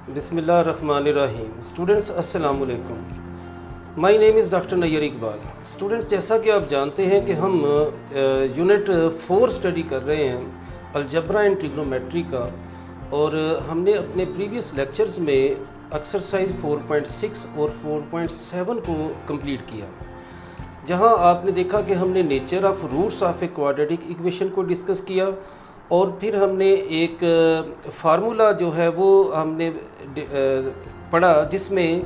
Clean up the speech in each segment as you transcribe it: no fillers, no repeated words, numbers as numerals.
बिस्मिल्लाहिर्रहमानिर्रहीम। स्टूडेंट्स अस्सलाम वालेकुम। My name is doctor Nayyar Iqbal. Students, जैसा कि आप जानते हैं कि हम यूनिट 4 स्टडी कर रहे हैं अलजब्रा एंड ट्रिग्नोमेट्री का, और हमने अपने प्रीवियस लेक्चर्स में एक्सरसाइज 4.6 और 4.7 को कंप्लीट किया, जहां आपने देखा कि हमने nature of roots of a quadratic equation को डिस्कस किया, और फिर हमने एक फार्मूला जो है वो हमने पढ़ा, जिसमें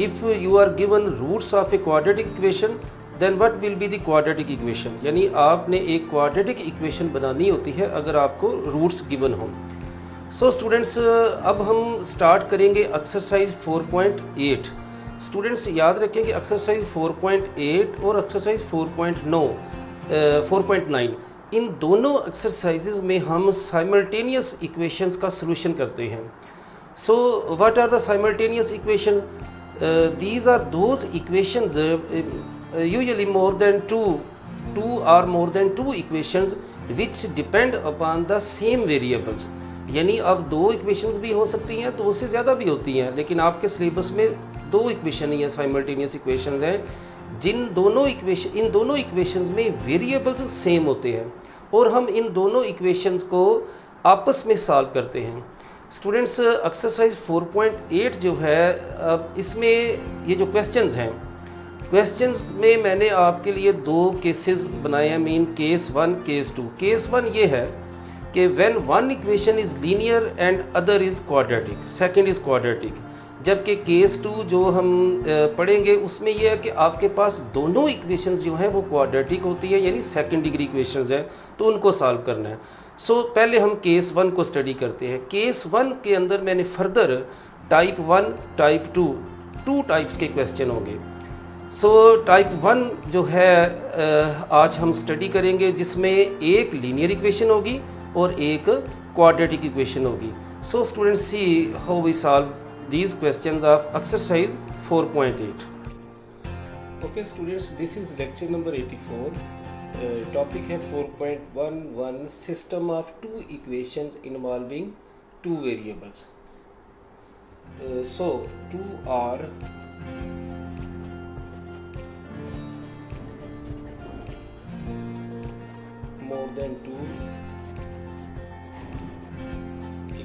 if you are given roots of a quadratic equation then what will be the quadratic equation. यानी आपने एक क्वाड्रेटिक इक्वेशन बनानी होती है अगर आपको रूट्स गिवन हो। सो स्टूडेंट्स, अब हम स्टार्ट करेंगे एक्सरसाइज 4.8। स्टूडेंट्स याद रखें कि एक्सरसाइज 4.8 और एक्सरसाइज 4.9 इन दोनों एक्सरसाइजेज में हम साइमल्टेनियस इक्वेशंस का सलूशन करते हैं। So what are the simultaneous equation? These are those equations usually more than two are more than two equations which depend upon the same variables. यानी अब दो इक्वेशंस भी हो सकती हैं, दो से ज़्यादा भी होती हैं, लेकिन आपके सिलेबस में दो इक्वेशन ही साइमल्टेनियस इक्वेशंस हैं इन दोनों इक्वेशंस में वेरिएबल्स सेम होते हैं, और हम इन दोनों इक्वेशंस को आपस में सॉल्व करते हैं। स्टूडेंट्स, एक्सरसाइज 4.8 जो है, अब इसमें ये जो क्वेश्चंस हैं, क्वेश्चंस में मैंने आपके लिए दो केसेस बनाए हैं, मीन केस 1 केस 2। केस 1 ये है कि when one equation is linear and other is quadratic, second is quadratic. जबकि केस 2 जो हम पढ़ेंगे उसमें यह है कि आपके पास दोनों इक्वेशंस जो हैं वो क्वाड्रेटिक होती हैं, यानी सेकंड डिग्री इक्वेशंस हैं, तो उनको सॉल्व करना है। सो पहले हम केस 1 को स्टडी करते हैं। केस 1 के अंदर मैंने further type 1 type 2 two types के क्वेश्चन होंगे। सो टाइप 1 जो है आज हम स्टडी करेंगे, जिसमें एक लीनियर इक्वेशन होगी और एक क्वाड्रेटिक इक्वेशन होगी। So students, see how we solve these questions of exercise 4.8. Okay students, this is lecture number 84. Topic है 4.11 system of two equations involving two variables. So 2 are more than two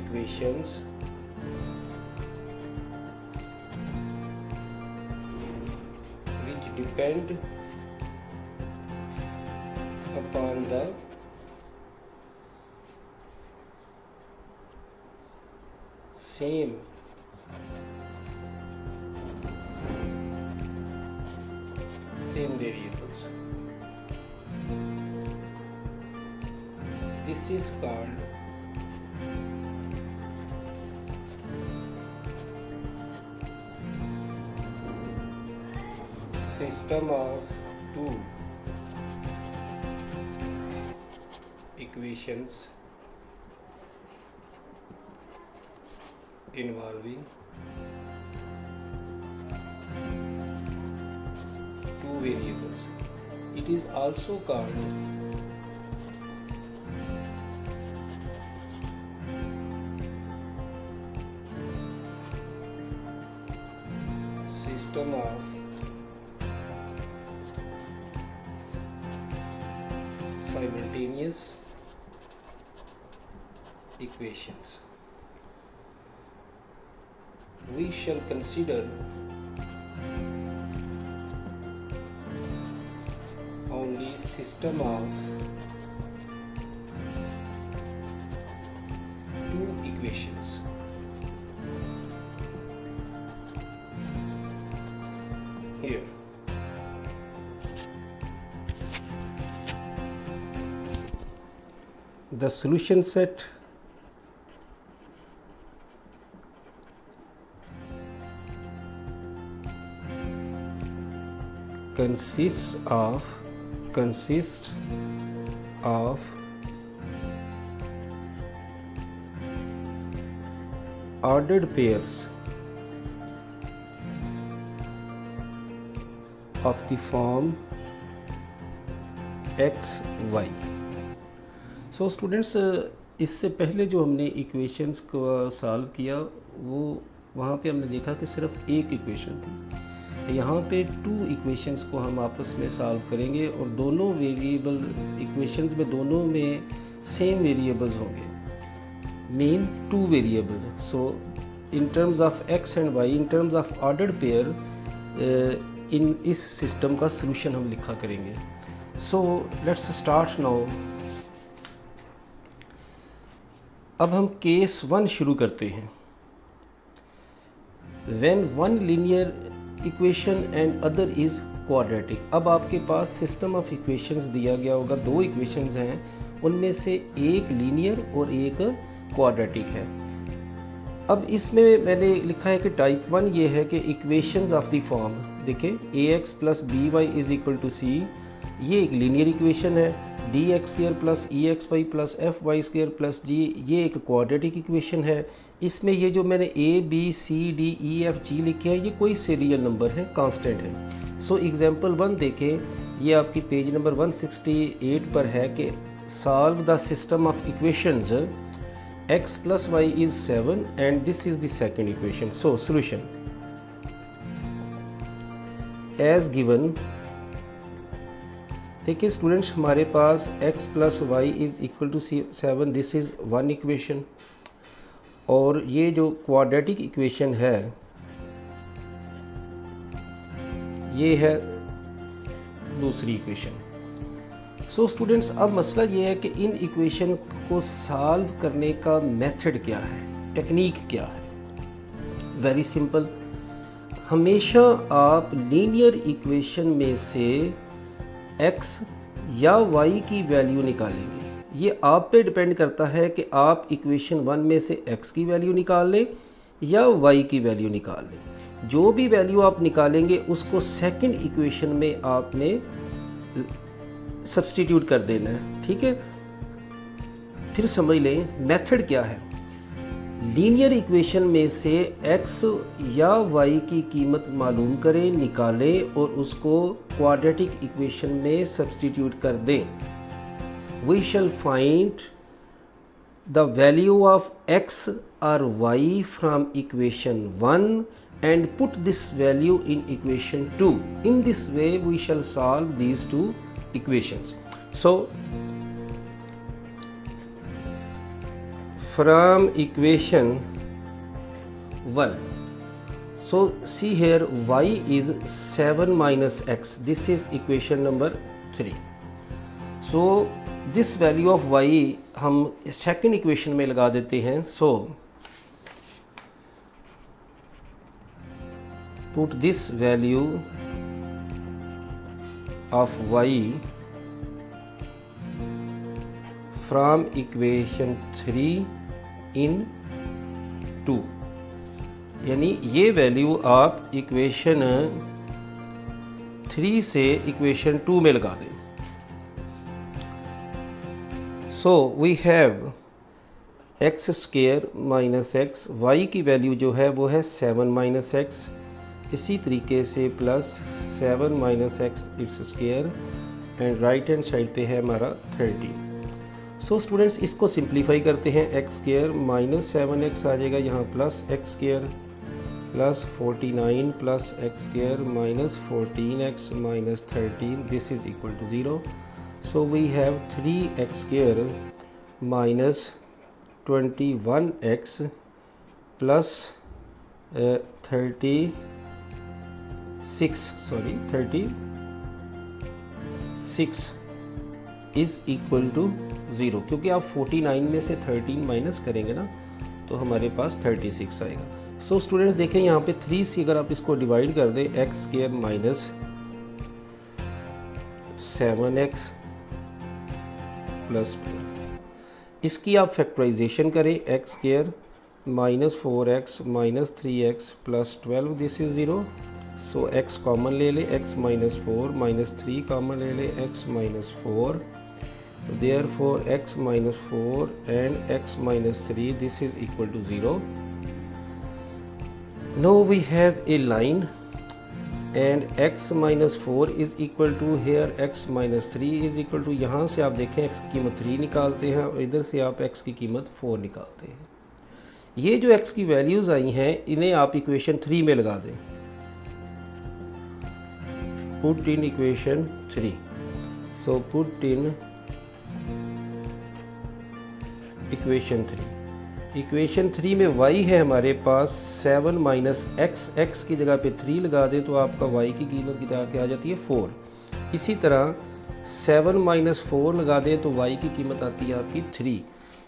equations depend upon the same variables. This is called system of two equations involving two variables. It is also called system of simultaneous equations. We shall consider only system of two equations. Here the solution set consists of ordered pairs of the form x y. So students, इससे पहले जो हमने equations को solve किया वो वहाँ पे हमने देखा कि सिर्फ एक इक्वेशन थी। यहाँ पे 2 इक्वेशंस को हम आपस में सॉल्व करेंगे और दोनों वेरिएबल इक्वेशंस में दोनों में सेम वेरिएबल्स होंगे, mean 2 variables. So in terms of x and y, in terms of ordered pair, in इस सिस्टम का सलूशन हम लिखा करेंगे। So let's start now. अब हम केस 1 शुरू करते हैं। When one linear equation and other is quadratic। अब आपके पास सिस्टम ऑफ इक्वेशंस दिया गया होगा, 2 इक्वेशंस हैं, उनमें से एक लीनियर और एक क्वाड्रेटिक है। अब इसमें मैंने लिखा है कि टाइप 1 ये है कि इक्वेशंस ऑफ द फॉर्म, देखें ax plus by is equal to c, ये एक लीनियर इक्वेशन है। dx square plus exy plus fy square plus g, ये एक क्वाड्रेटिक इक्वेशन है। इसमें ये जो मैंने a b c d e f g लिखे हैं ये कोई सीरियल नंबर है, कांस्टेंट है। सो एग्जांपल 1 देखें, ये आपकी पेज नंबर 168 पर है कि solve the system of equations x plus y is 7 and this is the second equation. So solution as given. देखिए स्टूडेंट्स, हमारे पास x plus y is equal to 7, this is 1 equation, और ये जो quadratic equation है ये है दूसरी इक्वेशन। सो स्टूडेंट्स, अब मसला ये है कि इन इक्वेशन को सॉल्व करने का मेथड क्या है, टेक्निक क्या है। वेरी सिंपल, हमेशा आप लीनियर इक्वेशन में से x या y की वैल्यू निकालेंगे। ये आप पे डिपेंड करता है कि आप इक्वेशन 1 में से x की वैल्यू निकाल लें या y की वैल्यू निकाल लें। जो भी वैल्यू आप निकालेंगे उसको सेकंड इक्वेशन में आपने सब्स्टिट्यूट कर देना है, ठीक है। फिर समझ लें मेथड क्या है। लीनियर इक्वेशन में से x या y की कीमत मालूम करें, निकालें और उसको क्वाड्रेटिक इक्वेशन में सब्स्टिट्यूट कर दें। We shall find the value of x और y from equation 1 and put this value in equation 2। In this way we shall solve these 2 equations. So from equation 1, so see here y is 7 minus x, this is equation number 3. so this value of y हम second equation में लगा देते हैं। so put this value of y from equation 3 इन 2, यानी ये value आप equation 3 से equation 2 में लगा दें। So we have x square minus x, y की वैल्यू जो है वो है 7 माइनस एक्स, इसी तरीके से plus 7 minus x its square and right hand side पे है हमारा 30। सो स्टूडेंट्स, इसको सिंप्लीफाई करते हैं। एक्स स्क्वायर माइनस 7x आ जाएगा यहाँ, plus x square plus 49 plus x square minus 14x minus 13, this is equal to 0। So we have 3x square minus 21x plus 36 is equal to 0, क्योंकि आप 49 में से 13 माइनस करेंगे ना तो हमारे पास 36 आएगा। सो स्टूडेंट्स देखें यहाँ पे 3 से अगर आप इसको डिवाइड कर दें, x square minus 7x plus 2, इसकी आप फैक्टराइजेशन करें, x square minus 4x minus 3x plus 12, this is 0। So x common ले लें, x माइनस 4 माइनस 3 कॉमन ले लें, x minus 4, therefore x minus 4 and x minus 3, this is equal to 0. Now we have a line and x minus 4 is equal to here x minus 3 is equal to, यहाँ से आप देखें x की कीमत 3 निकालते हैं और इधर से आप x की कीमत 4 निकालते हैं। ये जो x की वैल्यूज़ आई हैं इन्हें आप इक्वेशन 3 में लगा दें, put in equation 3। So put in equation 3। Equation 3 में y है हमारे पास 7 माइनस x की जगह पे 3 लगा दें तो आपका y की कीमत कितना आ जाती है 4। इसी तरह 7 माइनस 4 लगा दें तो y की कीमत आती है आपकी 3।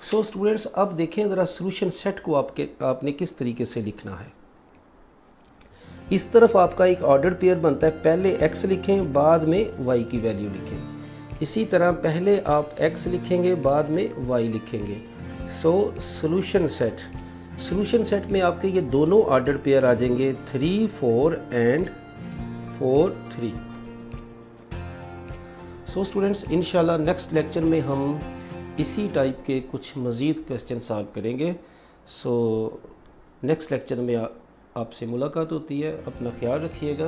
सो स्टूडेंट्स अब देखें ज़रा सॉल्यूशन सेट को आपने किस तरीके से लिखना है। इस तरफ आपका एक ऑर्डर पेयर बनता है, पहले x लिखें बाद में y की वैल्यू लिखें। इसी तरह पहले आप x लिखेंगे बाद में y लिखेंगे। सो सॉल्यूशन सेट में आपके ये दोनों ऑर्डर पेयर आ जाएंगे 3 4 एंड 4 3। सो स्टूडेंट्स इंशाल्लाह नेक्स्ट लेक्चर में हम इसी टाइप के कुछ मज़ीद क्वेश्चन सॉल्व करेंगे। सो नेक्स्ट लेक्चर में आपसे मुलाकात होती है। अपना ख्याल रखिएगा।